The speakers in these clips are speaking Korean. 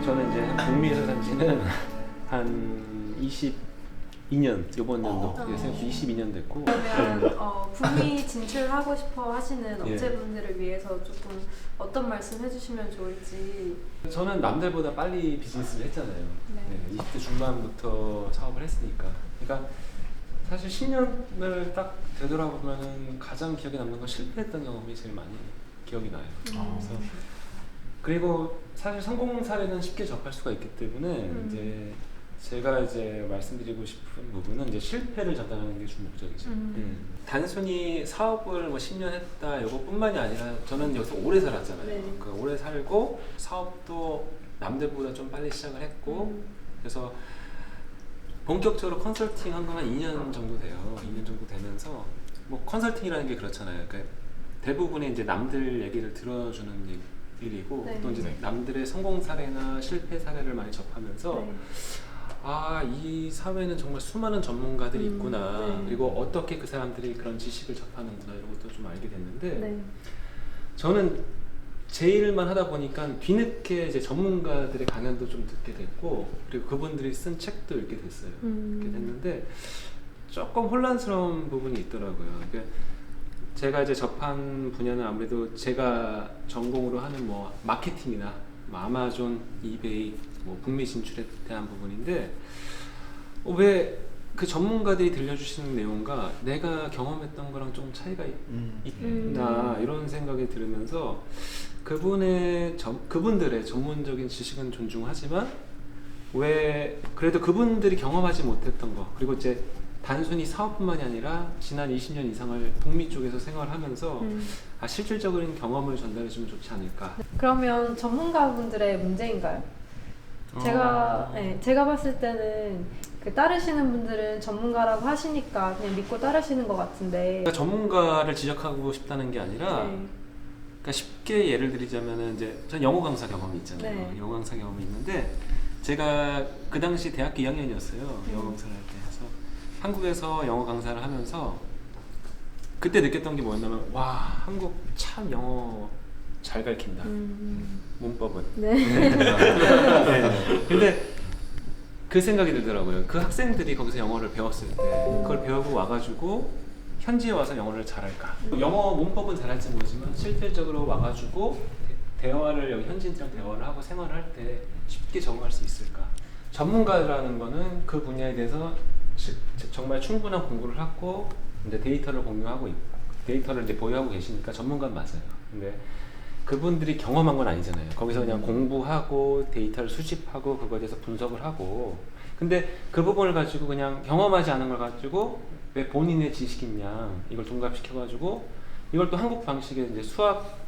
저는 이제 북미에서 산 지는 한 22년, 이번 연도 그래서 22년 됐고. 그러면 북미 진출하고 싶어 하시는 예. 업체분들을 위해서 조금 어떤 말씀 해주시면 좋을지. 저는 남들보다 빨리 비즈니스를 했잖아요. 네. 20대 중반부터 사업을 했으니까. 그러니까 사실 10년을 딱 되돌아보면은 가장 기억에 남는 건 실패했던 경험이 제일 많이 기억이 나요. 그래서 그리고 사실 성공 사례는 쉽게 접할 수가 있기 때문에 이제 제가 이제 말씀드리고 싶은 부분은 이제 실패를 전달하는 게 주 목적이죠. 단순히 사업을 뭐 10년 했다 이거뿐만이 아니라 저는 여기서 오래 살았잖아요. 네. 그 오래 살고 사업도 남들보다 좀 빨리 시작을 했고 그래서 본격적으로 컨설팅 한 건 한 2년 정도 돼요. 2년 정도 되면서 뭐 컨설팅이라는 게 그렇잖아요. 그러니까 대부분의 이제 남들 얘기를 들어주는 일이고 네. 또 이제 남들의 성공 사례나 실패 사례를 많이 접하면서 네. 아, 이 사회는 정말 수많은 전문가들이 있구나. 네. 그리고 어떻게 그 사람들이 그런 지식을 접하는구나 이런 것도 좀 알게 됐는데 네. 저는 제 일만 하다 보니까 뒤늦게 이제 전문가들의 강연도 좀 듣게 됐고 그리고 그분들이 쓴 책도 읽게 됐어요. 읽게 됐는데 조금 혼란스러운 부분이 있더라고요. 그러니까 제가 이제 접한 분야는 아무래도 제가 전공으로 하는 뭐 마케팅이나 뭐 아마존, 이베이, 뭐 북미 진출에 대한 부분인데 왜 그 전문가들이 들려주시는 내용과 내가 경험했던 거랑 좀 차이가 있나 이런 생각이 들으면서 그분들의 전문적인 지식은 존중하지만 왜 그래도 그분들이 경험하지 못했던 거 그리고 이제 단순히 사업뿐만이 아니라 지난 20년 이상을 북미 쪽에서 생활하면서 실질적인 경험을 전달해주면 좋지 않을까. 그러면 전문가분들의 문제인가요? 제가 봤을 때는 그 따르시는 분들은 전문가라고 하시니까 그냥 믿고 따르시는 것 같은데. 그러니까 전문가를 지적하고 싶다는 게 아니라 네. 그러니까 쉽게 예를 들자면은 이제 전 영어 강사 경험이 있잖아요. 네. 영어 강사 경험이 있는데 제가 그 당시 대학교 2학년이었어요. 영어 강사를 할 때. 그래서 한국에서 영어 강사를 하면서 그때 느꼈던 게 뭐였냐면 와 한국 참 영어 잘 가르친다. 문법은. 네. 네. 근데 그 생각이 들더라고요. 그 학생들이 거기서 영어를 배웠을 때 그걸 배우고 와가지고 현지에 와서 영어를 잘할까? 영어 문법은 잘할지 모르지만 실질적으로 와가지고 대화를 여기 현지인들이랑 대화를 하고 생활을 할 때 쉽게 적응할 수 있을까? 전문가라는 거는 그 분야에 대해서 정말 충분한 공부를 하고 이제 데이터를 공유하고 있고 데이터를 이제 보유하고 계시니까 전문가는 맞아요. 근데 그분들이 경험한 건 아니잖아요. 거기서 그냥 공부하고 데이터를 수집하고 그거에 대해서 분석을 하고 근데 그 부분을 가지고 그냥 경험하지 않은 걸 가지고 왜 본인의 지식이냐 이걸 둔갑시켜가지고 이걸 또 한국 방식의 이제 수학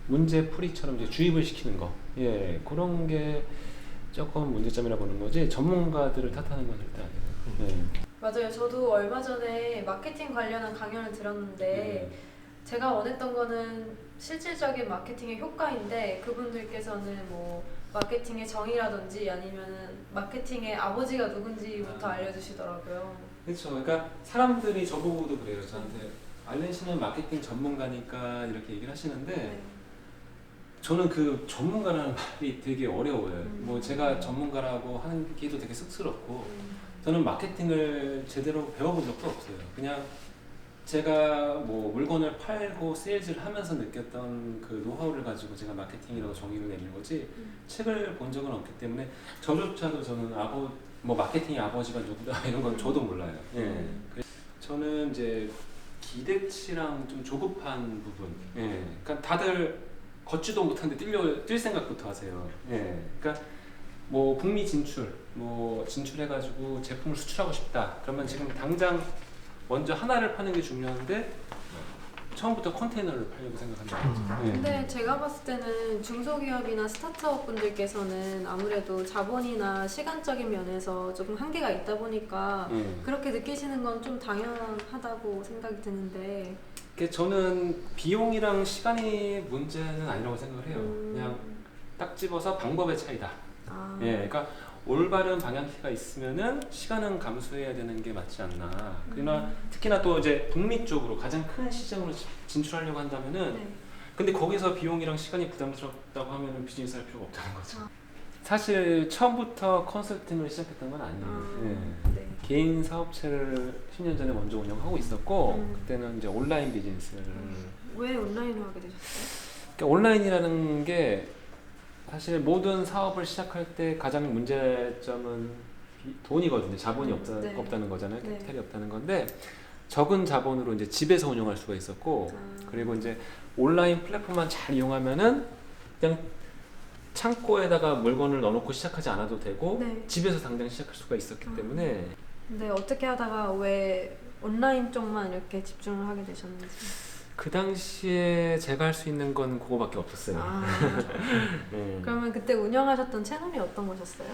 문제 풀이처럼 이제 주입을 시키는 거 그런 게 조금 문제점이라 보는 거지 전문가들을 탓하는 건 절대 아니에요. 맞아요. 저도 얼마 전에 마케팅 관련한 강연을 들었는데 제가 원했던 거는 실질적인 마케팅의 효과인데 그분들께서는 뭐 마케팅의 정의라든지 아니면은 마케팅의 아버지가 누군지부터 알려주시더라고요. 그렇죠. 그러니까 사람들이 저보고도 그래요. 저한테 알렌 씨는 마케팅 전문가니까 이렇게 얘기를 하시는데 저는 그 전문가라는 말이 되게 어려워요. 뭐 제가 전문가라고 하기도 되게 쑥스럽고 저는 마케팅을 제대로 배워본 적도 없어요. 그냥 제가 뭐 물건을 팔고 세일즈를 하면서 느꼈던 그 노하우를 가지고 제가 마케팅이라고 정의를 내는 거지 책을 본 적은 없기 때문에 저조차도 저는 뭐 마케팅의 아버지가 누구다 이런 건 저도 몰라요. 저는 이제 기대치랑 좀 조급한 부분. 그러니까 다들 걷지도 못하는데 뛸 생각부터 하세요. 그러니까 뭐 북미 진출해가지고 제품을 수출하고 싶다. 그러면 지금 당장 먼저 하나를 파는 게 중요한데 처음부터 컨테이너를 팔려고 생각한다. 근데 제가 봤을 때는 중소기업이나 스타트업 분들께서는 아무래도 자본이나 시간적인 면에서 조금 한계가 있다 보니까 그렇게 느끼시는 건 좀 당연하다고 생각이 드는데 저는 비용이랑 시간이 문제는 아니라고 생각을 해요. 그냥 딱 집어서 방법의 차이다. 그러니까 올바른 방향키가 있으면은 시간은 감수해야 되는 게 맞지 않나. 그러나 특히나 또 이제 북미 쪽으로 가장 큰 시장으로 진출하려고 한다면은 근데 거기서 비용이랑 시간이 부담스럽다고 하면은 비즈니스 할 필요가 없다는 거죠. 사실 처음부터 컨설팅을 시작했던 건 아니에요. 아, 예. 네. 개인 사업체를 10년 전에 먼저 운영하고 있었고 그때는 이제 온라인 비즈니스를 왜 온라인으로 하게 되셨어요? 그러니까 온라인이라는 게 사실 모든 사업을 시작할 때 가장 문제점은 돈이거든요. 자본이 네. 없다는 거잖아요. 네. 캐피탈이 없다는 건데 적은 자본으로 이제 집에서 운영할 수가 있었고 그리고 이제 온라인 플랫폼만 잘 이용하면은 그냥 창고에다가 물건을 넣어놓고 시작하지 않아도 되고 네. 집에서 당장 시작할 수가 있었기 때문에 근데 어떻게 하다가 왜 온라인 쪽만 이렇게 집중을 하게 되셨는지. 그 당시에 제가 할 수 있는 건 그거밖에 없었어요. 아, 네. 그러면 그때 운영하셨던 채널이 어떤 거셨어요?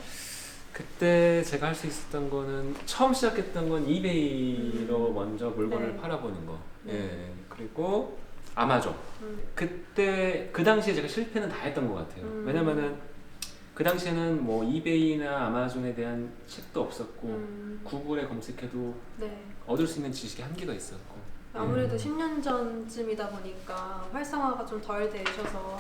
그때 제가 할 수 있었던 거는 처음 시작했던 건 이베이로 먼저 물건을 네. 팔아보는 거. 네. 예. 그리고 아마존. 그때 그 당시에 제가 실패는 다 했던 것 같아요. 왜냐면은 그 당시에는 뭐 이베이나 아마존에 대한 책도 없었고 구글에 검색해도 네. 얻을 수 있는 지식이 한계가 있었고. 아무래도 10년 전쯤이다 보니까 활성화가 좀 덜 되셔서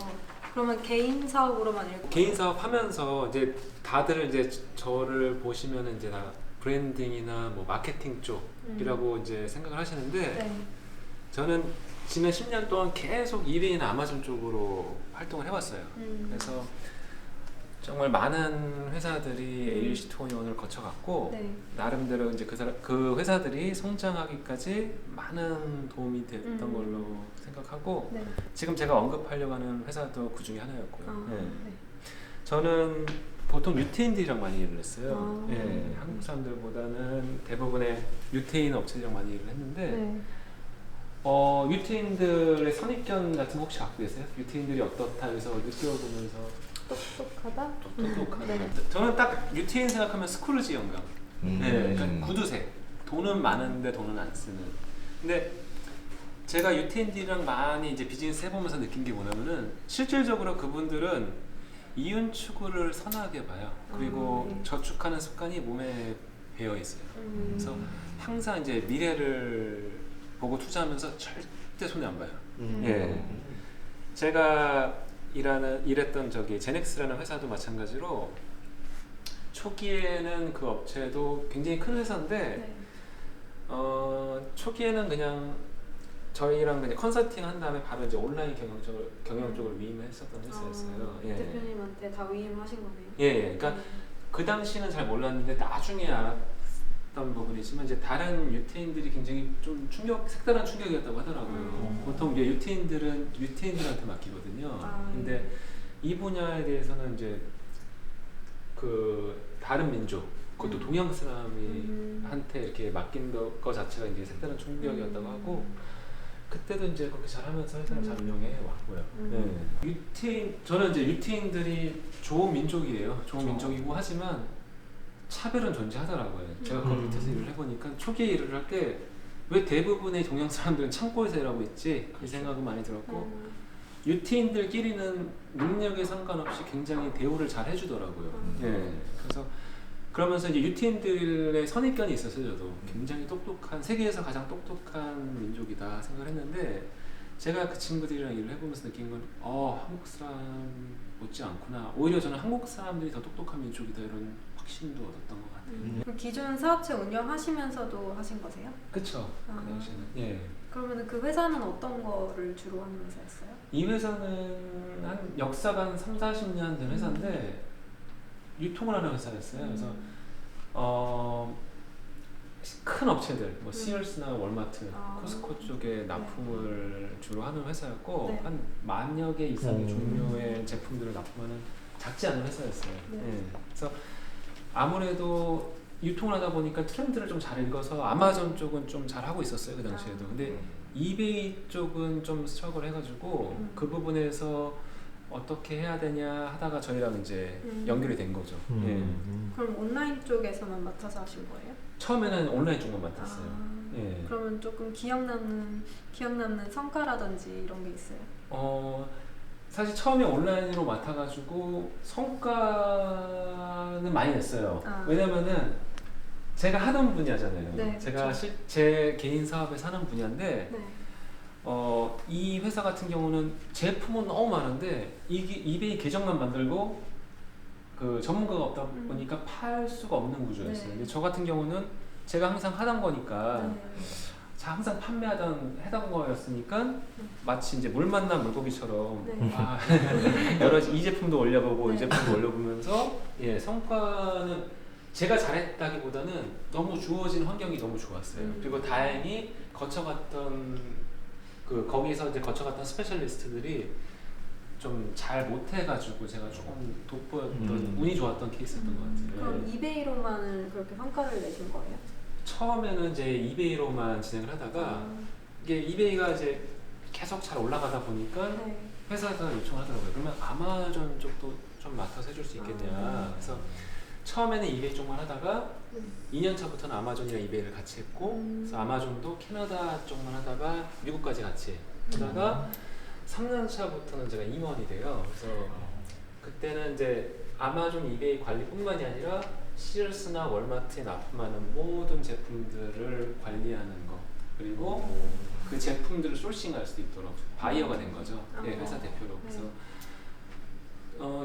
그러면 개인 사업으로만 일고 개인 사업 하면서 이제 다들 이제 저를 보시면 이제 다 브랜딩이나 뭐 마케팅 쪽이라고 이제 생각을 하시는데 네. 저는 지난 10년 동안 계속 이베이나 아마존 쪽으로 활동을 해왔어요. 그래서 정말 많은 회사들이 AUC 투어니원을 거쳐갔고 네. 나름대로 이제 그 회사들이 성장하기까지 많은 도움이 됐던 걸로 생각하고 네. 지금 제가 언급하려고 하는 회사도 그 중에 하나였고요. 아, 네. 네. 저는 보통 유태인들이랑 많이 일을 했어요. 아. 예, 한국 사람들보다는 대부분의 유태인 업체들이랑 많이 일을 했는데 네. 유태인들의 선입견 같은 거 혹시 갖고 계세요? 유태인들이 어떻다 해서 느껴보면서 똑똑하다? 똑똑하다. 네. 저는 딱 유태인 생각하면 스크루지 영감. 네, 그러니까 구두쇠. 돈은 많은데 돈은 안 쓰는. 근데 제가 유태인들이랑 많이 이제 비즈니스 해보면서 느낀 게 뭐냐면은 실질적으로 그분들은 이윤 추구를 선하게 봐요. 그리고 네. 저축하는 습관이 몸에 배어 있어요. 그래서 항상 이제 미래를 보고 투자하면서 절대 손해 안 봐요. 예. 제가 일했던 저기 제넥스라는 회사도 마찬가지로 초기에는 그 업체도 굉장히 큰 회사인데 네. 초기에는 그냥 저희랑 그냥 컨설팅 한 다음에 바로 이제 온라인 경영 쪽을 위임했었던 회사였어요. 예. 대표님한테 다 위임하신 거네요. 예, 그러니까 그 당시는 잘 몰랐는데 나중에 알았던 부분이지만 이제 다른 유태인들이 굉장히 좀 색다른 충격이었다고 하더라고요. 보통 이제 유태인들은 유태인들한테 맡기거든요. 근데 이 분야에 대해서는 이제 그 다른 민족, 그것도 동양 사람이 한테 이렇게 맡긴 거 자체가 이제 색다른 충격이었다고 하고 그때도 이제 그렇게 잘하면서 회사를 잘 운영해 왔고요. 네. 저는 이제 유태인들이 좋은 민족이에요. 좋은 민족이고 하지만 차별은 존재하더라고요. 제가 그 밑에서 일을 해보니까 초기에 일을 할 때 왜 대부분의 동양 사람들은 창고에서 일하고 있지? 이 생각은 많이 들었고 유태인들끼리는 능력에 상관없이 굉장히 대우를 잘 해주더라고요. 네. 그래서 그러면서 이제 유태인들의 선입견이 있었어요. 저도 굉장히 똑똑한 세계에서 가장 똑똑한 민족이다 생각을 했는데 제가 그 친구들이랑 일을 해보면서 느낀 건 한국 사람 못지 않구나. 오히려 저는 한국 사람들이 더 똑똑한 민족이다 이런 확신도 얻었던 것 같아요. 그럼 기존 사업체 운영하시면서도 하신 거세요? 그쵸. 그 당시에는. 예. 그러면 그 회사는 어떤 거를 주로 하는 회사였어요? 이 회사는 한 역사가 한 3, 40년 된 회사인데 유통을 하는 회사였어요. 그래서 큰 업체들, 뭐 시얼스나 월마트, 코스코 쪽에 납품을 주로 하는 회사였고 네. 한 10,000여 개 이상의 종류의 제품들을 납품하는 작지 않은 회사였어요. 네. 예. 그래서 아무래도 유통을 하다 보니까 트렌드를 좀 잘 읽어서 아마존 쪽은 좀 잘 하고 있었어요 그 당시에도. 근데 이베이 쪽은 좀 스트러글 해가지고 그 부분에서 어떻게 해야 되냐 하다가 저희랑 이제 연결이 된 거죠. 예. 그럼 온라인 쪽에서만 맡아서 하신 거예요? 처음에는 온라인 쪽만 맡았어요. 예. 그러면 조금 기억 남는 성과라든지 이런 게 있어요? 사실 처음에 온라인으로 맡아가지고 성과는 많이 냈어요. 왜냐면은 제가 하던 분야잖아요. 네, 제가 그렇죠. 제 개인 사업에서 하는 분야인데 네. 이 회사 같은 경우는 제품은 너무 많은데 이베이 계정만 만들고 그 전문가가 없다 보니까 팔 수가 없는 구조였어요. 네. 근데 저 같은 경우는 제가 항상 하던 거니까 네. 항상 판매하던 해당 거였으니까 마치 이제 물 만난 물고기처럼 네. 아, 여러 이 제품도 올려보고 네. 이 제품도 올려보면서 예 성과는 제가 잘했다기보다는 너무 주어진 환경이 너무 좋았어요. 그리고 다행히 거쳐갔던 그 거기서 이제 거쳐갔던 스페셜리스트들이 좀 잘 못해가지고 제가 조금 돋보였던 운이 좋았던 케이스였던 것 같아요. 그럼 예. 이베이로만을 그렇게 성과를 내신 거예요? 처음에는 이제 이베이로만 진행을 하다가 이게 이베이가 이제 계속 잘 올라가다 보니까 네. 회사가 요청을 하더라고요. 그러면 아마존 쪽도 좀 맡아서 해줄 수 있겠냐. 그래서 처음에는 이베이 쪽만 하다가 2년 차부터는 아마존이랑 이베이를 같이 했고 그래서 아마존도 캐나다 쪽만 하다가 미국까지 같이 하다가 3년 차부터는 제가 임원이 돼요. 그래서 그때는 이제 아마존 이베이 관리뿐만이 아니라 시얼스나 월마트에 납품하는 모든 제품들을 관리하는 거 그리고 그 제품들을 소싱할 수 있도록 바이어가 된 거죠. 예, 회사 대표로. 그래서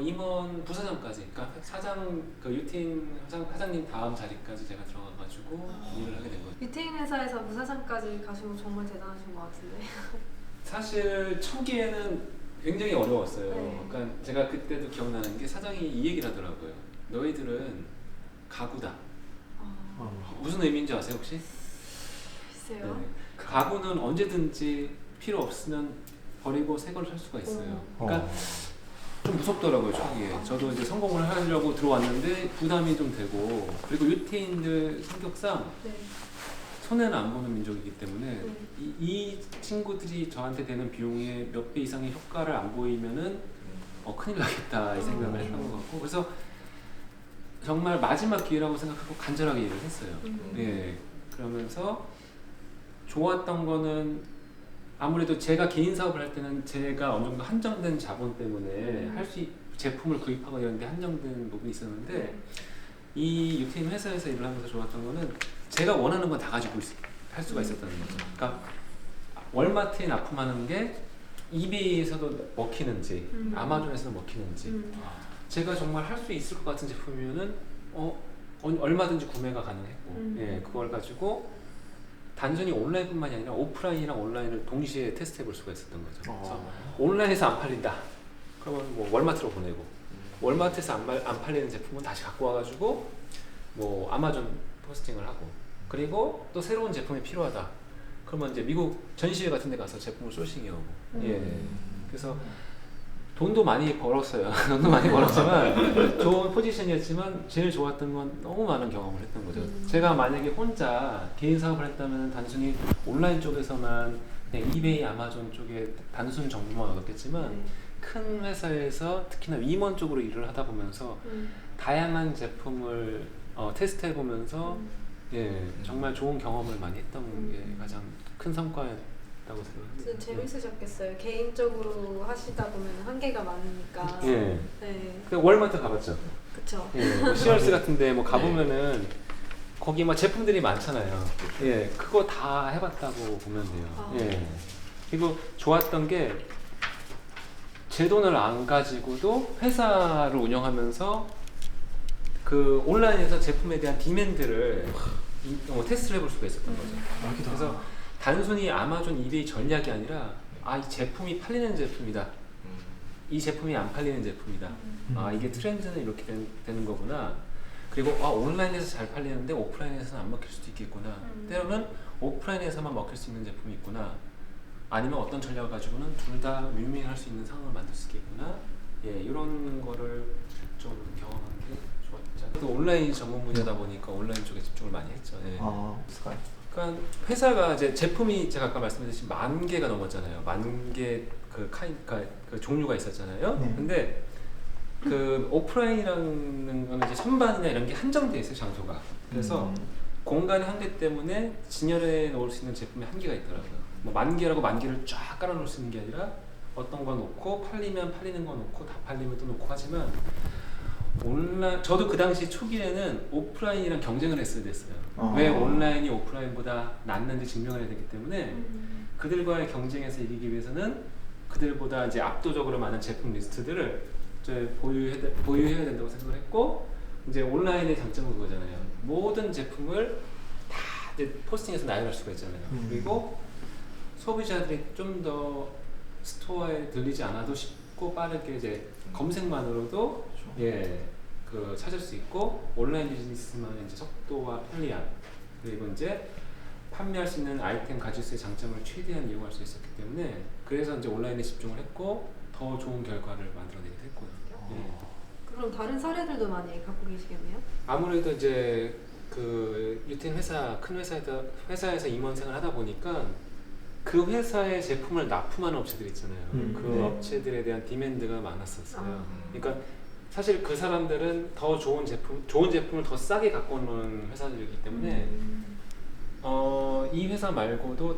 임원 부사장까지, 그러니까 사장 그 유틴 사장님 다음 자리까지 제가 들어가가지고 일을 하게 된 거죠. 유태인 회사에서 부사장까지 가신 거 정말 대단하신 것 같은데. 사실 초기에는 굉장히 어려웠어요. 네. 그러니까 제가 그때도 기억나는 게 사장이 이 얘기를 하더라고요. 너희들은 가구다. 무슨 의미인지 아세요 혹시? 글쎄요. 네. 가구는 언제든지 필요 없으면 버리고 새 걸 살 수가 있어요. 그러니까 좀 무섭더라고요 초기에. 저도 이제 성공을 하려고 들어왔는데 부담이 좀 되고 그리고 유태인들 성격상 네. 손해는 안 보는 민족이기 때문에 이 친구들이 저한테 되는 비용의 몇 배 이상의 효과를 안 보이면은 큰일 나겠다 이 생각을 했던 것 같고 그래서 정말 마지막 기회라고 생각하고 간절하게 일을 했어요. 예. 그러면서 좋았던 거는 아무래도 제가 개인 사업을 할 때는 제가 어느 정도 한정된 자본 때문에 할 수 제품을 구입하고 이런 데 한정된 부분이 있었는데 이 유태인 회사에서 일을 하면서 좋았던 거는 제가 원하는 건 다 가지고 할 수가 있었다는 거죠. 그러니까 월마트에 납품하는 게 이베이에서도 먹히는지 아마존에서도 먹히는지 제가 정말 할 수 있을 것 같은 제품이면은 얼마든지 구매가 가능했고 예, 그걸 가지고 단순히 온라인뿐만이 아니라 오프라인이랑 온라인을 동시에 테스트해 볼 수가 있었던 거죠. 그래서 온라인에서 안 팔린다. 그러면 뭐 월마트로 보내고 월마트에서 안 팔리는 제품은 다시 갖고 와가지고 뭐 아마존 포스팅을 하고 그리고 또 새로운 제품이 필요하다. 그러면 이제 미국 전시회 같은 데 가서 제품을 소싱해 오고 예. 그래서 돈도 많이 벌었어요. 돈도 많이 벌었지만 좋은 포지션이었지만 제일 좋았던 건 너무 많은 경험을 했던 거죠. 제가 만약에 혼자 개인 사업을 했다면 단순히 온라인 쪽에서만 그냥 이베이, 아마존 쪽에 단순 정보만 얻었겠지만 큰 회사에서 특히나 임원 쪽으로 일을 하다 보면서 다양한 제품을 테스트해 보면서 예, 정말 좋은 경험을 많이 했던 게 가장 큰 성과였다고 생각합니다. 진짜 재밌으셨겠어요. 개인적으로 하시다 보면 한계가 많으니까. 예. 네. 그 월마트 가봤죠? 그쵸. 예, 뭐 시얼스 같은데 뭐 가보면은 거기 막 제품들이 많잖아요. 예, 그거 다 해봤다고 보면 돼요. 예. 그리고 좋았던 게 제 돈을 안 가지고도 회사를 운영하면서 그 온라인에서 제품에 대한 디맨드를 테스트를 해볼 수가 있었던 거죠. 그래서 단순히 아마존 이베이 전략이 아니라 이 제품이 팔리는 제품이다. 이 제품이 안 팔리는 제품이다. 이게 트렌드는 이렇게 되는 거구나. 그리고 온라인에서 잘 팔리는데 오프라인에서는 안 먹힐 수도 있겠구나. 때로는 오프라인에서만 먹힐 수 있는 제품이 있구나. 아니면 어떤 전략을 가지고는 둘 다 윈윈할 수 있는 상황을 만들 수 있겠구나. 예, 이런 거를 좀 경험한 게 좋았죠. 또 온라인 전문 분야다 보니까 온라인 쪽에 집중을 많이 했죠. 예. 그러니까 회사가 이제 제품이 제가 아까 말씀드렸듯이 10,000개가 넘었잖아요. 10,000개 그 종류가 있었잖아요. 근데 그 오프라인이라는 거는 이제 선반이나 이런 게 한정돼 있어요, 장소가. 그래서 공간의 한계 때문에 진열해 놓을 수 있는 제품의 한계가 있더라고요. 뭐 10,000개라고 10,000개를 쫙 깔아 놓을 수 있는 게 아니라 어떤 거 놓고 팔리면 팔리는 거 놓고 다 팔리면 또 놓고 하지만 저도 그 당시 초기에는 오프라인이랑 경쟁을 했어야 됐어요. 왜 온라인이 오프라인보다 낫는지 증명을 해야 되기 때문에 그들과의 경쟁에서 이기기 위해서는 그들보다 이제 압도적으로 많은 제품 리스트들을 이제 보유해야 된다고 생각을 했고 이제 온라인의 장점은 그거잖아요. 모든 제품을 다 이제 포스팅해서 나열할 수가 있잖아요. 그리고 소비자들이 좀 더 스토어에 들리지 않아도 쉽고 빠르게 이제 검색만으로도 그 찾을 수 있고 온라인 비즈니스만의 이제 속도와 편리함 그리고 이제 판매할 수 있는 아이템 가질 수의 장점을 최대한 이용할 수 있었기 때문에 그래서 이제 온라인에 집중을 했고 더 좋은 결과를 만들어내게 됐고요. 그럼 다른 사례들도 많이 갖고 계시겠네요? 아무래도 이제 그 유통 큰 회사에서 임원 생활 하다 보니까 그 회사의 제품을 납품하는 업체들 있잖아요. 그 네. 업체들에 대한 디맨드가 많았었어요. 그러니까 사실 그 사람들은 더 좋은 제품을 더 싸게 갖고 오는 회사들이기 때문에 이 회사 말고도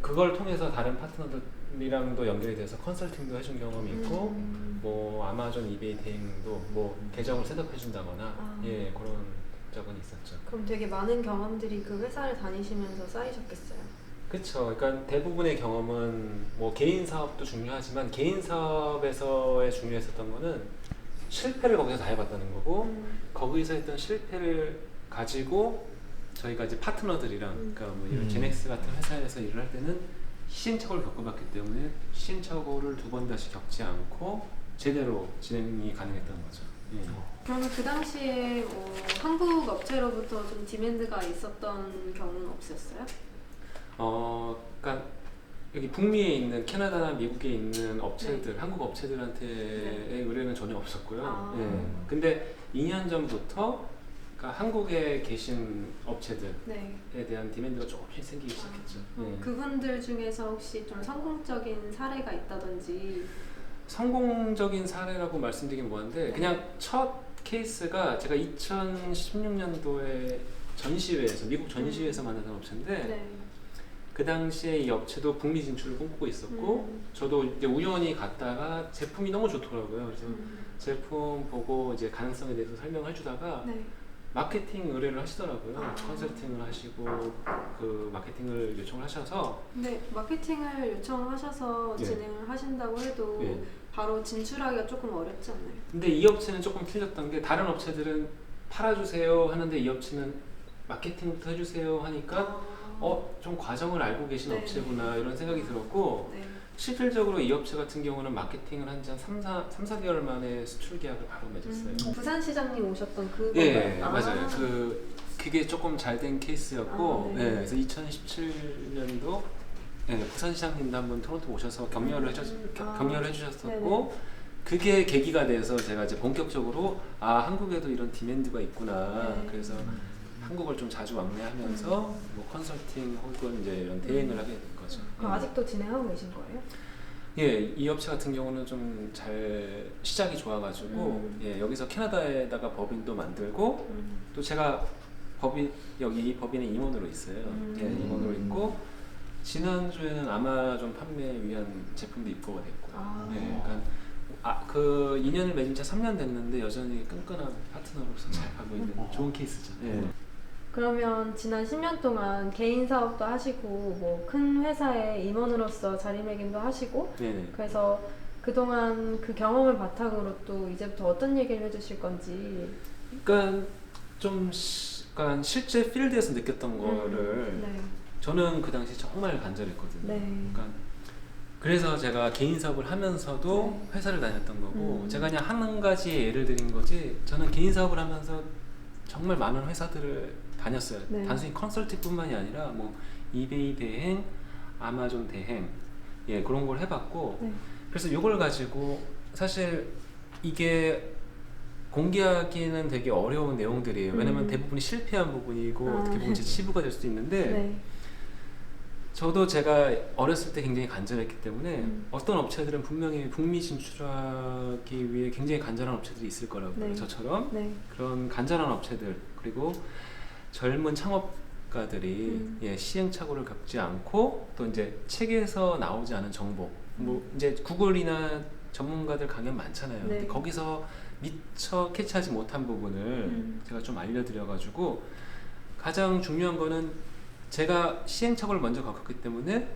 그걸 통해서 다른 파트너들이랑도 연결이 돼서 컨설팅도 해준 경험이 있고 뭐 아마존 이베이 대행도 뭐 계정을 셋업해 준다거나 그런 적은 있었죠. 그럼 되게 많은 경험들이 그 회사를 다니시면서 쌓이셨겠어요? 그렇죠. 그러니까 대부분의 경험은 뭐 개인 사업도 중요하지만 개인 사업에서의 중요했었던 거는 실패를 거기서 다 해봤다는 거고 거기서 했던 실패를 가지고 저희가 이제 파트너들이랑 그러니까 뭐 이런 제넥스 같은 회사에서 일을 할 때는 시행착오를 겪어봤기 때문에 시행착오를 두 번 다시 겪지 않고 제대로 진행이 가능했던 거죠. 그러면 그 당시에 한국 업체로부터 좀 디맨드가 있었던 경우는 없었어요? 그러니까 여기 북미에 있는 캐나다나 미국에 있는 업체들, 한국 업체들한테의 의뢰는 전혀 없었고요. 근데 2년 전부터 그러니까 한국에 계신 업체들에 대한 디맨드가 조금씩 생기기 시작했죠. 그분들 중에서 혹시 좀 성공적인 사례가 있다든지 성공적인 사례라고 말씀드리긴 뭐한데 그냥 첫 케이스가 제가 2016년도에 전시회에서 미국 전시회에서 만났던 업체인데 그 당시에 이 업체도 북미 진출을 꿈꾸고 있었고 저도 이제 우연히 갔다가 제품이 너무 좋더라고요. 그래서 제품 보고 이제 가능성에 대해서 설명해 주다가 마케팅 의뢰를 하시더라고요. 컨설팅을 하시고 그 마케팅을 요청을 하셔서 마케팅을 요청하셔서 진행을 하신다고 해도 바로 진출하기가 조금 어렵지 않나요? 근데 이 업체는 조금 틀렸던 게 다른 업체들은 팔아주세요 하는데 이 업체는 마케팅부터 해주세요 하니까 좀 과정을 알고 계신 업체구나 이런 생각이 들었고 실질적으로 이 업체 같은 경우는 마케팅을 한 지 한 3-4개월 만에 수출 계약을 바로 맺었어요. 부산시장님 오셨던 그건가요? 맞아요. 그게 조금 잘 된 케이스였고 그래서 2017년도 부산시장님도 한번 토론토 오셔서 격려를 해주셨었고 그게 계기가 돼서 제가 이제 본격적으로 한국에도 이런 디맨드가 있구나. 그래서 한국을 좀 자주 왕래하면서 뭐 컨설팅 혹은 이제 이런 대행을 하게 된 거죠. 아직도 진행하고 계신 거예요? 이 업체 같은 경우는 좀 잘 시작이 좋아가지고 여기서 캐나다에다가 법인도 만들고 또 제가 여기 이 법인의 임원으로 있어요. 임원으로 있고 지난주에는 아마존 판매 위한 제품도 입고가 됐고요. 그러니까 그 2년을 맺은 지 3년 됐는데 여전히 끈끈한 파트너로서 잘 가고 있는 좋은 케이스죠. 그러면 지난 10년 동안 개인 사업도 하시고 뭐 큰 회사의 임원으로서 자리매김도 하시고 그래서 그동안 그 경험을 바탕으로 또 이제부터 어떤 얘기를 해주실 건지. 그러니까 약간 실제 필드에서 느꼈던 거를 저는 그 당시 정말 간절했거든요. 그러니까 그래서 제가 개인 사업을 하면서도 회사를 다녔던 거고 제가 그냥 한 가지 예를 드린 거지 저는 개인 사업을 하면서 정말 많은 회사들을 다녔어요. 단순히 컨설팅뿐만이 아니라 뭐 이베이 대행, 아마존 대행 그런 걸 해봤고 그래서 이걸 가지고 사실 이게 공개하기는 되게 어려운 내용들이에요. 왜냐면 대부분이 실패한 부분이고 어떻게 보면 제 치부가 될 수도 있는데 저도 제가 어렸을 때 굉장히 간절했기 때문에 어떤 업체들은 분명히 북미 진출하기 위해 굉장히 간절한 업체들이 있을 거라고요. 저처럼 그런 간절한 업체들 그리고 젊은 창업가들이 시행착오를 겪지 않고 또 이제 책에서 나오지 않은 정보 뭐 이제 구글이나 전문가들 강연 많잖아요. 근데 거기서 미처 캐치하지 못한 부분을 제가 좀 알려드려가지고 가장 중요한 거는 제가 시행착오를 먼저 겪었기 때문에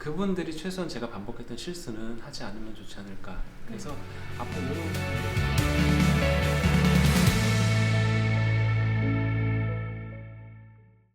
그분들이 최소한 제가 반복했던 실수는 하지 않으면 좋지 않을까. 그래서 앞으로